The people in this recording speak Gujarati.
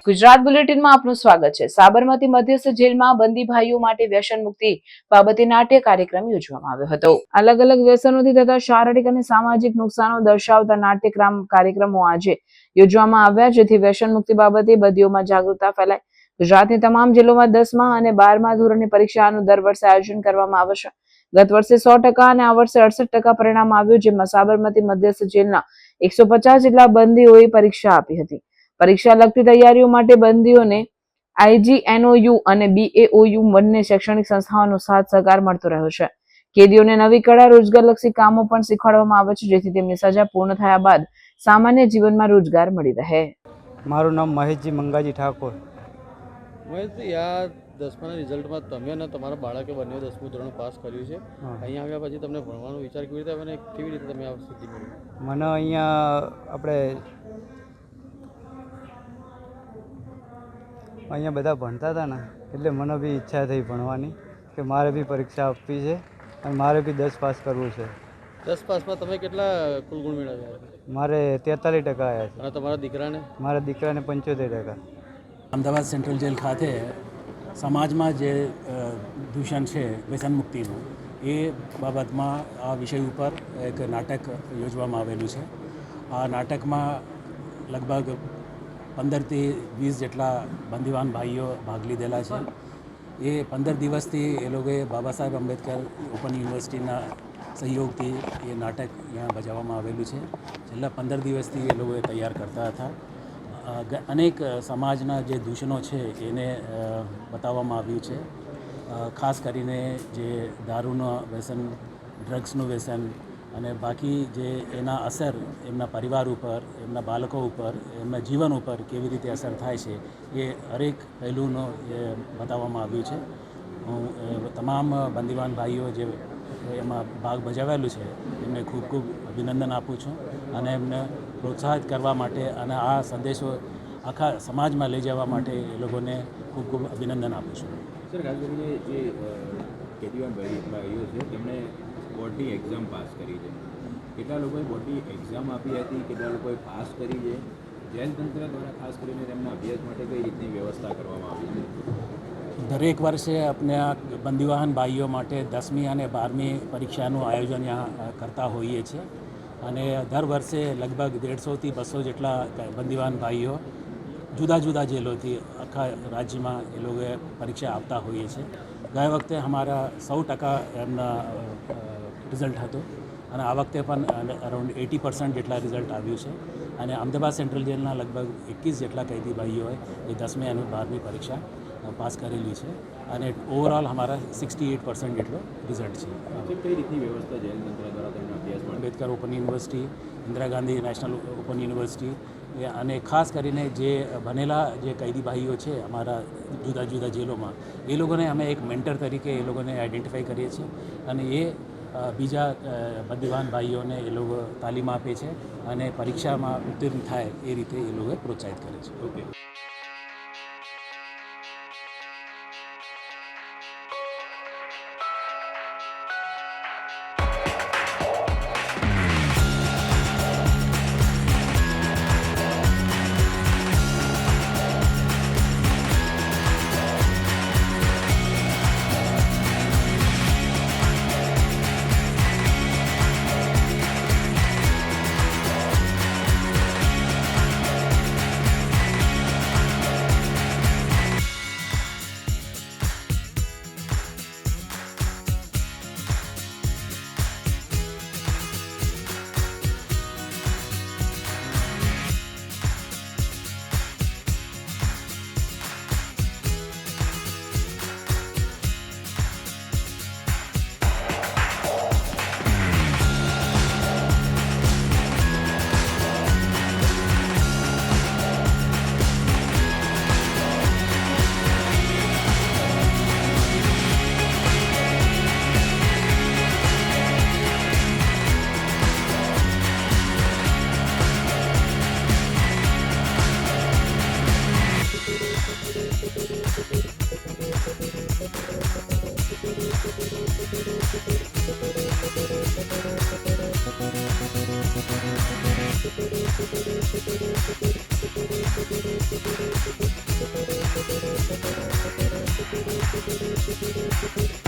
ગુજરાત બુલેટિનમાં આપનું સ્વાગત છે। સાબરમતી મધ્યસ્થ જેલમાં બંદી ભાઈઓ માટે વ્યસન મુક્તિ બાબતે નાટ્ય કાર્યક્રમ યોજવામાં આવ્યો હતો। અલગ અલગ વ્યસનોથી થતા શારીરિક અને સામાજિક નુકસાનો દર્શાવતા નાટ્ય કાર્યક્રમો આજે યોજવામાં આવ્યા, જેથી વ્યસન મુક્તિ બાબતે બંદીઓમાં જાગૃતતા ફેલાય। ગુજરાતની તમામ જેલોમાં 10મા અને 12મા ધોરણની પરીક્ષાનું દર વર્ષે આયોજન કરવામાં આવે છે। ગત વર્ષે 100% અને આ વર્ષે 68% પરિણામ આવ્યું, જેમાં સાબરમતી મધ્યસ્થ જેલના 150 જેટલા બંદીઓએ પરીક્ષા આપી હતી। પરીક્ષા લગતી તૈયારીઓ માટે બંદીઓને IGNOU અને BAOU બંને શૈક્ષણિક સંસ્થાઓનો સાથ સહકાર મળતો રહ્યો છે। કેદીઓને નવી કળા રોજગારલક્ષી કામો પણ શીખવાડવામાં આવે છે, જેથી તેમની સજા પૂર્ણ થયા બાદ સામાન્ય જીવનમાં રોજગાર મળી રહે। મારું નામ મહેશજી મંગાજી ઠાકોર। મહેશજી, આ 10માના રિઝલ્ટમાં તમે અને તમારા બાળકે બંને 10મું ધોરણ પાસ કર્યું છે। અહીંયા આવ્યા પછી તમને ભણવાનો વિચાર કેવી રીતે આવે અને કેવી રીતે તમે આ સિદ્ધિ મેળવી? મને અહીંયા બધા ભણતા હતા ને, એટલે મને બી ઈચ્છા થઈ ભણવાની કે મારે બી પરીક્ષા આપવી છે અને મારે બી 10 પાસ કરવું છે। 10 પાસમાં તમે કેટલા કુલ ગુણ મેળવ્યા? મારે 43% આવ્યા છે। અને તમારા દીકરાને? મારા દીકરાને 75%। અમદાવાદ સેન્ટ્રલ જેલ ખાતે સમાજમાં જે દૂષણ છે વ્યસન મુક્તિનું, એ બાબતમાં આ વિષય ઉપર એક નાટક યોજવામાં આવેલું છે। આ નાટકમાં લગભગ 15 થી 20 જેટલા બંદીવાન ભાઈઓ ભાગ લીધેલા છે। એ 15 દિવસથી એ લોકોએ બાબા સાહેબ આંબેડકર ઓપન યુનિવર્સિટીના સહયોગથી એ નાટક અહીંયા બજાવવામાં આવેલું છે। છેલ્લા 15 દિવસથી એ લોકોએ તૈયાર કરતા હતા। અનેક સમાજના જે દૂષણો છે એને બતાવવામાં આવ્યું છે। ખાસ કરીને જે દારૂનો વ્યસન, ડ્રગ્સનું વ્યસન અને બાકી જે એના અસર એમના પરિવાર ઉપર, એમના બાળકો ઉપર, એમના જીવન ઉપર કેવી રીતે અસર થાય છે, એ હરેક પહેલુંનો એ બતાવવામાં આવ્યું છે। હું તમામ બંદીવાન ભાઈઓ જે એમાં ભાગ ભજવેલું છે એમને ખૂબ ખૂબ અભિનંદન આપું છું અને એમને પ્રોત્સાહિત કરવા માટે અને આ સંદેશો આખા સમાજમાં લઈ જવા માટે એ લોકોને ખૂબ ખૂબ અભિનંદન આપું છું। સર, ખાસ કરીને જે કેદીવાન ભાઈઓ છે તેમણે બોર્ડની એક્ઝામ પાસ કરી છે, કેટલા લોકોએ બોર્ડની એક્ઝામ આપી હતી, કેટલા લોકોએ પાસ કરી છે? જેલ તંત્ર દ્વારા ખાસ કરીને તેમના અભ્યાસ માટે કઈ રીતની વ્યવસ્થા કરવામાં આવી છે? દરેક વર્ષે આપણે આ બંદીવાન ભાઈઓ માટે 10મી અને 12મી પરીક્ષાનું આયોજન અહીંયા કરતા હોઈએ છીએ અને દર વર્ષે લગભગ 150 થી 200 જેટલા બંદીવાન ભાઈઓ જુદા જુદા જેલોથી આખા રાજ્યમાં એ લોકોએ પરીક્ષા આપતા હોઈએ છીએ। ગયા વખતે અમારા 100% એમના રિઝલ્ટ હતું અને આ વખતે પણ અરાઉન્ડ 80% જેટલા રિઝલ્ટ આવ્યું છે અને અમદાવાદ સેન્ટ્રલ જેલના લગભગ 21 જેટલા કેદી ભાઈઓએ એ 10મી અને 12મી પરીક્ષા પાસ કરેલી છે અને ઓવરઓલ અમારા 68% જેટલો રિઝલ્ટ છે। કઈ રીતની વ્યવસ્થા જેલ તંત્ર દ્વારા તેમના અભ્યાસ માટે? Ambedkar open university, Indira Gandhi national open university અને ખાસ કરીને જે ભણેલા જે કેદી ભાઈઓ છે અમારા જુદા જુદા જેલોમાં, એ લોકોને અમે એક મેન્ટર તરીકે એ લોકોને આઈડેન્ટિફાઈ કરીએ છીએ અને એ બીજા બંદીવાન ભાઈઓને એ લોકો તાલીમ આપે છે અને પરીક્ષામાં ઉત્તીર્ણ થાય એ રીતે એ લોકો પ્રોત્સાહિત કરે છે। ઓકે। Thank you. છે.